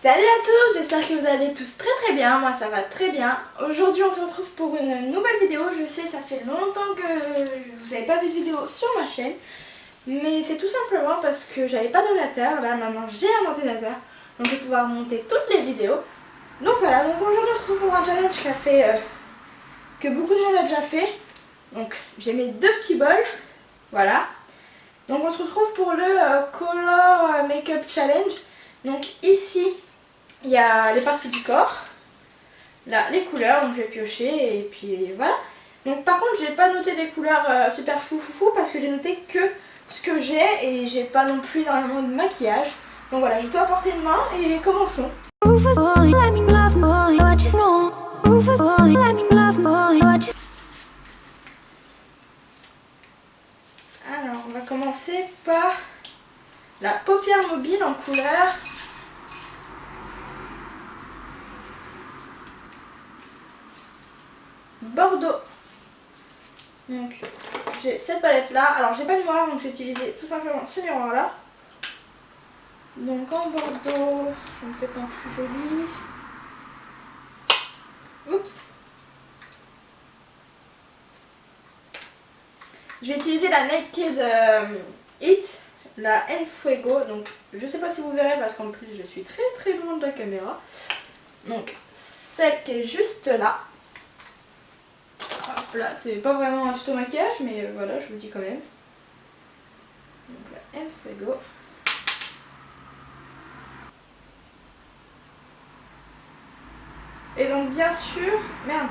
Salut à tous, j'espère que vous allez tous très bien, moi ça va très bien. Aujourd'hui on se retrouve pour une nouvelle vidéo, je sais ça fait longtemps que vous n'avez pas vu de vidéo sur ma chaîne. Mais c'est tout simplement parce que j'avais pas d'ordinateur, là maintenant j'ai un ordinateur. Donc je vais pouvoir monter toutes les vidéos. Donc voilà, donc aujourd'hui on se retrouve pour un challenge que beaucoup de monde a déjà fait. Donc j'ai mes deux petits bols, voilà. Donc on se retrouve pour le Color Makeup Challenge. Donc ici il y a les parties du corps, là les couleurs, donc je vais piocher et puis voilà. Donc par contre j'ai pas noté des couleurs super fou parce que j'ai noté que ce que j'ai et j'ai pas non plus énormément de maquillage. Donc voilà, je vais tout apporter une main et commençons. Alors on va commencer par la paupière mobile en couleur Bordeaux. Donc j'ai cette palette là, alors j'ai pas de miroir donc j'ai utilisé tout simplement ce miroir là. Donc en Bordeaux, je vais peut-être un plus joli. Oups. Je vais utiliser la Naked It, la Enfuego. Donc je sais pas si vous verrez parce qu'en plus je suis très loin de la caméra. Donc celle qui est juste là. Hop là, c'est pas vraiment un tuto maquillage mais voilà, je vous dis quand même. Donc la Enfuego. Et donc bien sûr, merde,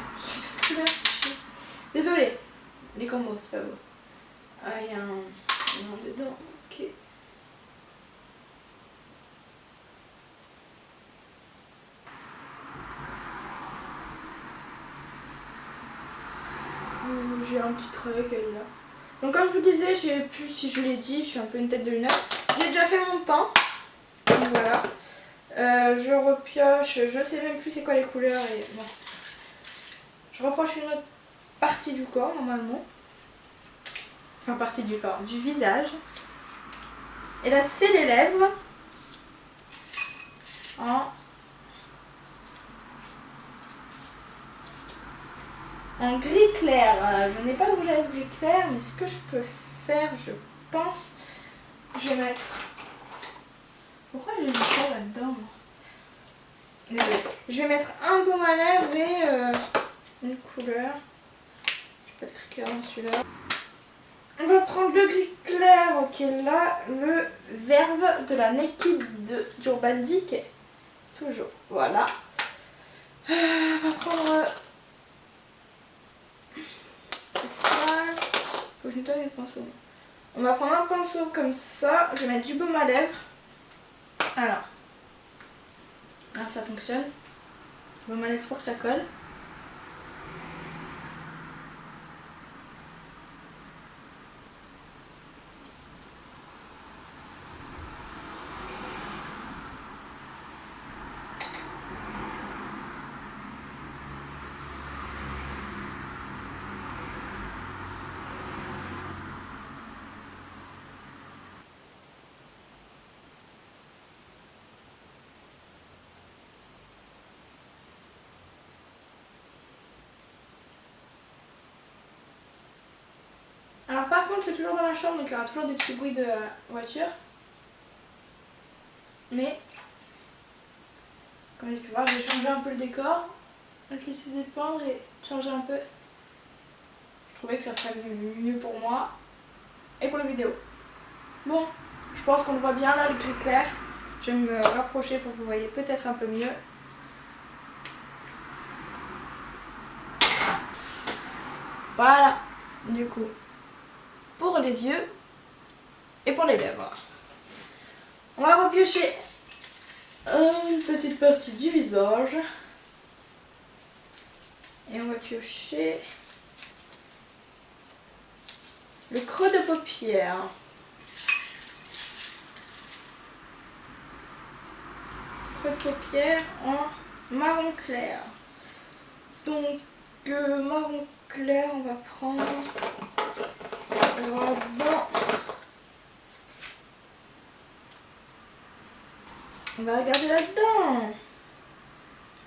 désolée, les combos, c'est pas beau. Ah, il y a un dedans, ok. J'ai un petit truc, elle est là. Donc comme je vous disais, je sais plus si je l'ai dit, je suis un peu une tête de lunettes. J'ai déjà fait mon teint, donc voilà. Je repioche, je sais même plus c'est quoi les couleurs et bon. Je reproche une autre partie du corps normalement. Enfin partie du corps, du visage. Et là c'est les lèvres. En gris clair. Je n'ai pas de rouge à lèvres gris clair, mais ce que je peux faire, je pense, je vais mettre... Pourquoi j'ai mis ça là-dedans? Désolée. Je vais mettre un baume à lèvres et une couleur. Je vais pas de criqueur dans celui-là. On va prendre le gris clair, qui est là, le Verve de la Naked d'Urban Decay. Toujours, voilà. On va prendre ça. Faut que je nettoie mes pinceaux. On va prendre un pinceau comme ça. Je vais mettre du baume à lèvres. Alors. Ah, ça fonctionne. Du baume à lèvres pour que ça colle. Alors par contre je suis toujours dans la chambre donc il y aura toujours des petits bruits de voiture. Mais comme vous avez pu voir, j'ai changé un peu le décor. Je vais essayer de peindre et changer un peu. Je trouvais que ça ferait mieux pour moi et pour la vidéo. Bon, je pense qu'on le voit bien là, le gris clair. Je vais me rapprocher pour que vous voyez peut-être un peu mieux. Voilà, du coup, pour les yeux et pour les lèvres. On va repiocher une petite partie du visage. Et on va piocher le creux de paupière. Creux de paupière en marron clair. Donc marron clair, on va prendre le ruban On va regarder là-dedans.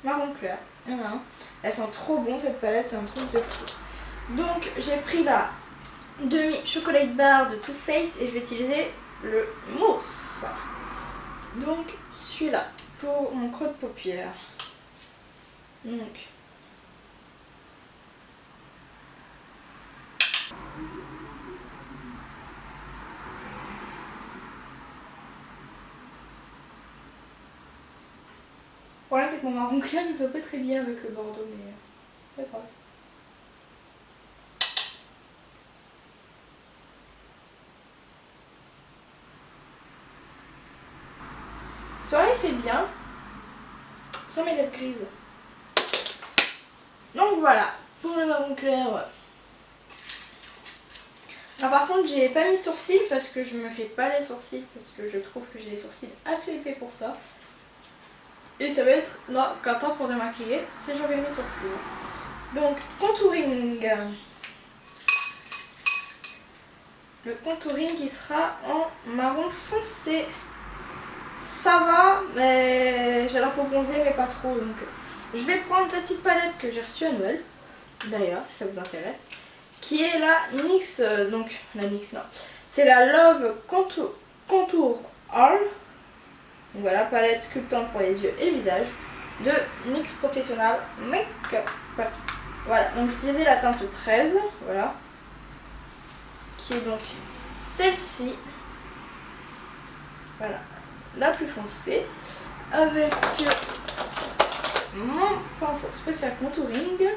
Marron clair. Il y en a un. Elles sont trop bonnes cette palette, c'est un truc de fou. Donc j'ai pris la demi chocolate bar de Too Faced et je vais utiliser le mousse. Donc celui-là pour mon creux de paupière. Donc le problème c'est que mon marron clair il se va pas très bien avec le bordeaux, mais c'est pas grave. Soit il fait bien, soit mes lèvres grises. Donc voilà, pour le marron clair. Alors par contre j'ai pas mis sourcils parce que je me fais pas les sourcils parce que je trouve que j'ai les sourcils assez épais pour ça. Et ça va être là cata pour démaquiller si j'avais mes sourcils. Donc contouring. Le contouring qui sera en marron foncé. Ça va, mais j'ai la peau bronzée mais pas trop. Donc je vais prendre cette petite palette que j'ai reçue à Noël. D'ailleurs si ça vous intéresse. Qui est la NYX, donc la NYX non. C'est la Love Contour All. Donc voilà, palette sculptante pour les yeux et le visage de NYX Professional Makeup. Voilà, donc j'ai utilisé la teinte 13, voilà, qui est donc celle-ci. Voilà, la plus foncée, avec mon pinceau spécial contouring.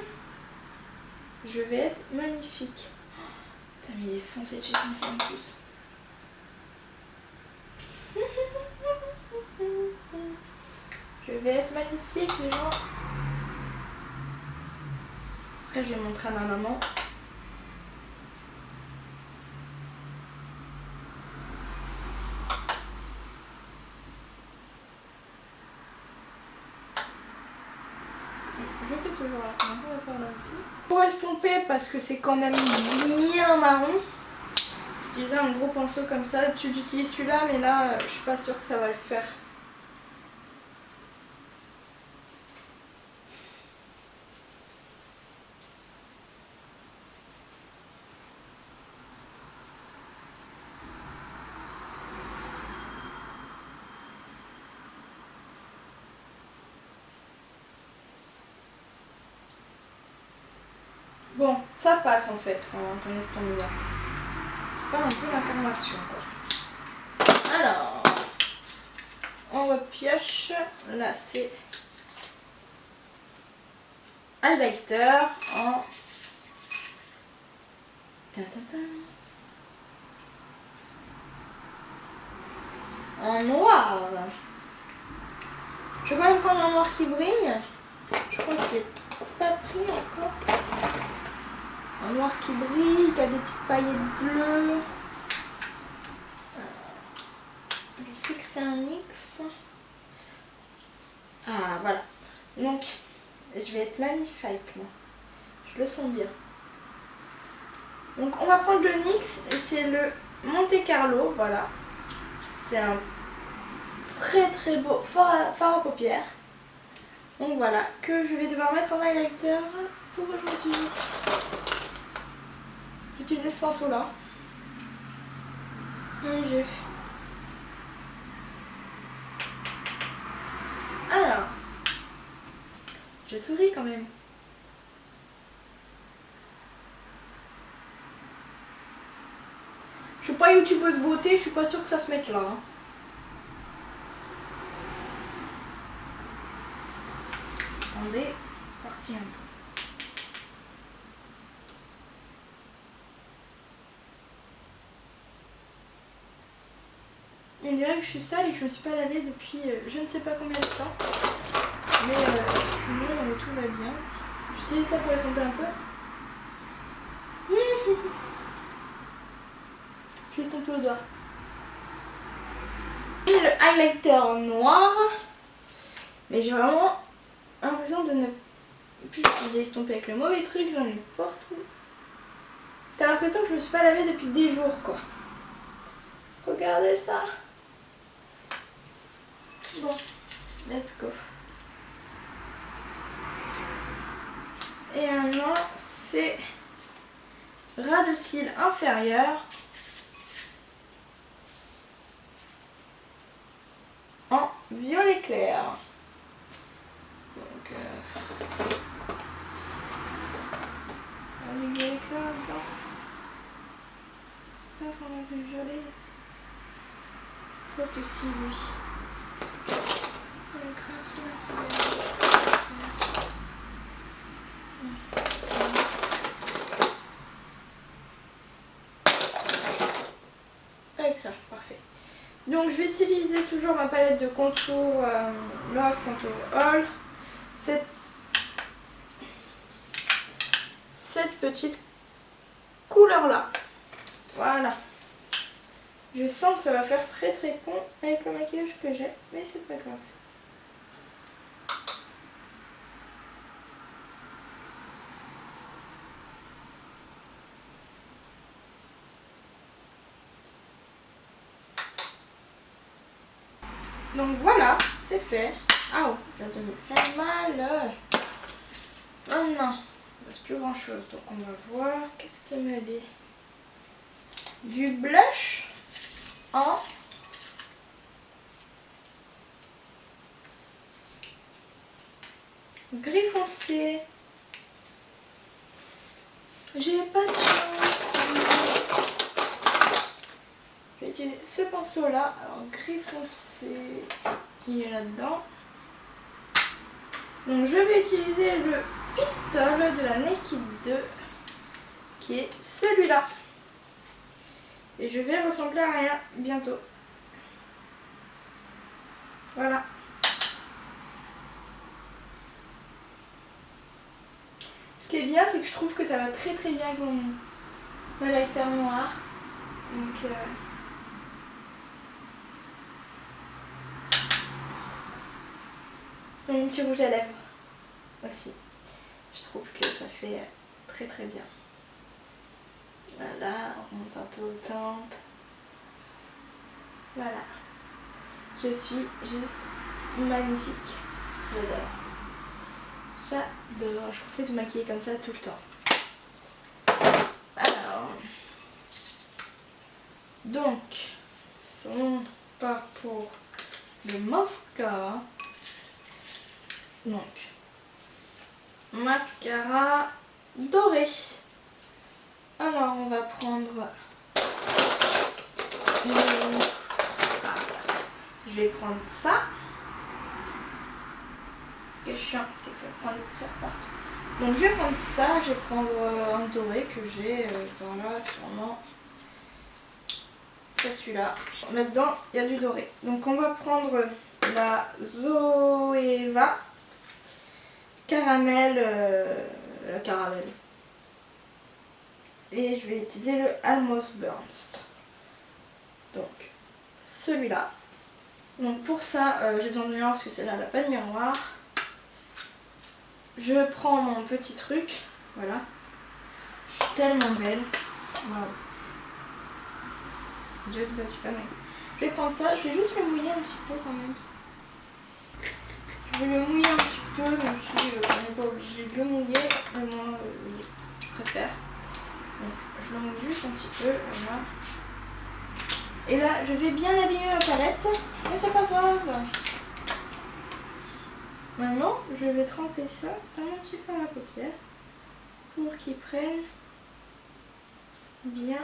Je vais être magnifique. Putain, mais il est foncé de chez foncé en plus. Je vais être magnifique les gens. Après je vais montrer à ma maman. Je fais toujours là. On va faire là aussi. Pour estomper parce que c'est quand même bien marron. J'utilisais un gros pinceau comme ça. J'utilise celui-là mais là je suis pas sûre que ça va le faire. Bon, ça passe en fait quand on estompe bien. C'est pas un peu l'incarnation quoi. Alors, on va pioche. Là c'est highlighter en noir. Je vais quand même prendre un noir qui brille. Je crois que je l'ai pas pris encore. Un noir qui brille, qui a des petites paillettes bleues. Je sais que c'est un X. Ah voilà. Donc je vais être magnifique moi. Je le sens bien. Donc on va prendre le NYX et c'est le Monte Carlo, voilà. C'est un très très beau fard à paupières. Donc voilà, que je vais devoir mettre en highlighter pour aujourd'hui. J'utilise ce pinceau là. Mon dieu. Alors, je souris quand même. Je suis pas youtubeuse beauté, je suis pas sûre que ça se mette là. Hein. Attendez, c'est parti un peu. On dirait que je suis sale et que je me suis pas lavée depuis je ne sais pas combien de temps. Mais sinon tout va bien. J'utilise ça pour estomper un peu. Je vais estomper au doigt. Et le highlighter en noir. Mais j'ai vraiment l'impression de ne plus estomper avec le mauvais truc. J'en ai partout. T'as l'impression que je me suis pas lavée depuis des jours quoi. Regardez ça. Bon, let's go. Et maintenant, c'est ras de cils inférieur en violet clair. Donc, avec violet clair là-dedans. J'espère qu'on a vu le violet. Je crois que si, lui. Donc, ras de cils inférieur. Avec ça, parfait. Donc je vais utiliser toujours ma palette de contour Love Contour All. Cette petite couleur là. Voilà. Je sens que ça va faire très très con avec le maquillage que j'ai, mais c'est pas grave. Donc voilà, c'est fait. Ah, ça va me faire mal. Maintenant, il ne reste plus grand chose. Donc on va voir. Qu'est-ce qu'il me dit? Du blush en gris foncé. J'ai pas de chance. Je vais utiliser ce pinceau là. Alors gris foncé, il est là-dedans. Donc je vais utiliser le pistol de la Naked 2 qui est celui-là. Et je vais ressembler à rien bientôt. Voilà. Ce qui est bien, c'est que je trouve que ça va très très bien avec mon highlighter noir. Donc mon petit rouge à lèvres aussi. Je trouve que ça fait très très bien. Voilà, on remonte un peu aux tempes. Voilà. Je suis juste magnifique. J'adore. J'adore. Je pensais tout maquiller comme ça tout le temps. Alors. Donc, on part pour le mascara. Donc, mascara doré. Alors, on va prendre je vais prendre ça. Ce qui est chiant, c'est que ça prend les poussières partout. Donc, je vais prendre ça. Je vais prendre un doré que j'ai voilà, sûrement. C'est celui-là. Là-dedans, il y a du doré. Donc, on va prendre la Zoeva caramel. La caramel. Et je vais utiliser le Almost Burst. Donc celui-là. Donc pour ça, j'ai besoin de miroir parce que celle-là n'a pas de miroir. Je prends mon petit truc. Voilà. Je suis tellement belle. Waouh. Je vais être super belle. Je vais prendre ça. Je vais juste le mouiller un petit peu quand même. Je vais le mouiller un petit peu, même si on n'est pas obligé de le mouiller. Mais moi, je préfère. Donc je le mouille juste un petit peu, voilà. Et là je vais bien abîmer ma palette, mais c'est pas grave. Maintenant je vais tremper ça dans mon petit fard à paupières pour qu'il prenne bien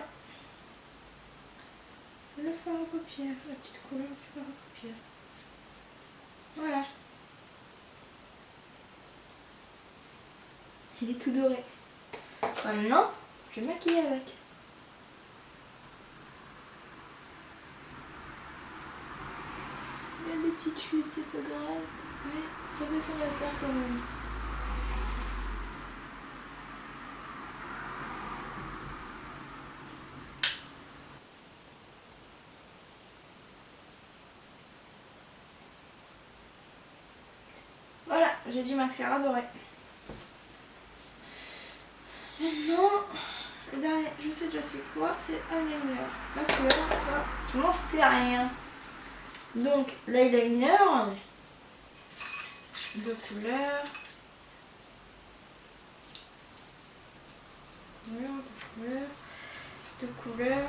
le fard à paupières, la petite couleur du fard à paupières. Voilà. Il est tout doré. Maintenant je vais maquiller avec. Il y a des petites chutes, c'est pas grave, mais ça fait son affaire quand même. Voilà, j'ai du mascara doré. Maintenant, le dernier, je sais déjà c'est quoi, c'est eyeliner. La couleur, ça, je n'en sais rien. Donc l'eyeliner de couleurs. De couleur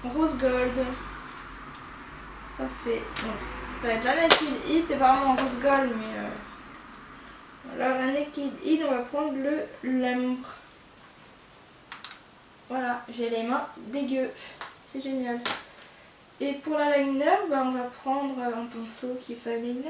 rose gold. Parfait. Donc, ça va être la Naked Heat, c'est pas vraiment rose gold, mais alors la Naked Heat, on va prendre le l'ambre. Voilà, j'ai les mains dégueu, c'est génial. Et pour l'eyeliner, bah, on va prendre un pinceau qui fait eyeliner.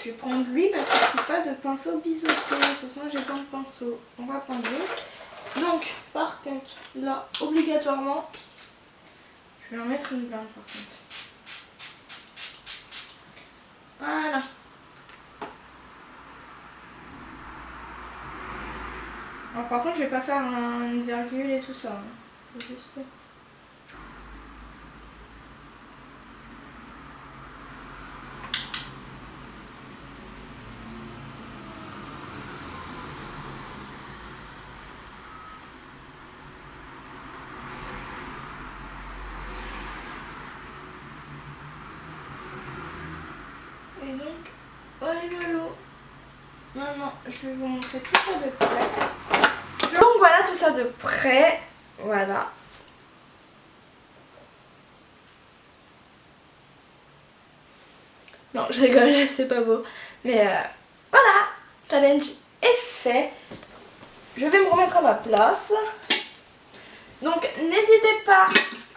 Je vais prendre lui parce que je n'ai pas de pinceau biseauté. Pourtant j'ai plein de pinceaux. On va prendre lui. Donc par contre là obligatoirement je vais en mettre une blanche par contre. Voilà. Alors par contre je vais pas faire une virgule et tout ça. Hein. C'est juste... Et donc, voilà l'eau. Maintenant, je vais vous montrer tout ça de près. Donc voilà tout ça de près. Voilà. Non, je rigole, c'est pas beau. Mais voilà, challenge est fait. Je vais me remettre à ma place. Donc n'hésitez pas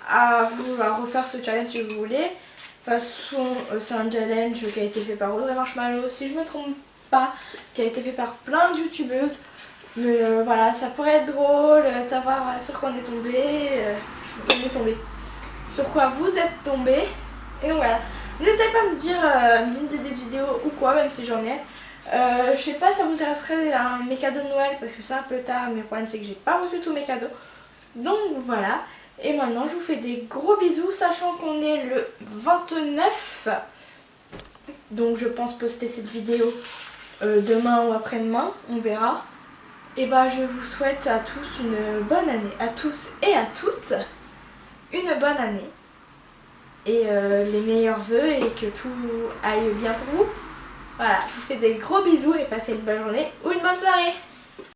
à refaire ce challenge si vous voulez. De toute façon, c'est un challenge qui a été fait par Audrey Marshmallow, si je me trompe pas, qui a été fait par plein de youtubeuses. Mais voilà, ça pourrait être drôle de savoir sur quoi on est tombé. Sur quoi vous êtes tombé. Et donc voilà. N'hésitez pas à me dire des idées de vidéos ou quoi, même si j'en ai. Je sais pas si ça vous intéresserait mes cadeaux de Noël parce que c'est un peu tard, mais le problème c'est que j'ai pas reçu tous mes cadeaux. Donc voilà. Et maintenant je vous fais des gros bisous, sachant qu'on est le 29. Donc je pense poster cette vidéo demain ou après-demain, on verra. Et bah je vous souhaite à tous une bonne année, à tous et à toutes une bonne année. Et les meilleurs vœux et que tout aille bien pour vous. Voilà, je vous fais des gros bisous et passez une bonne journée ou une bonne soirée.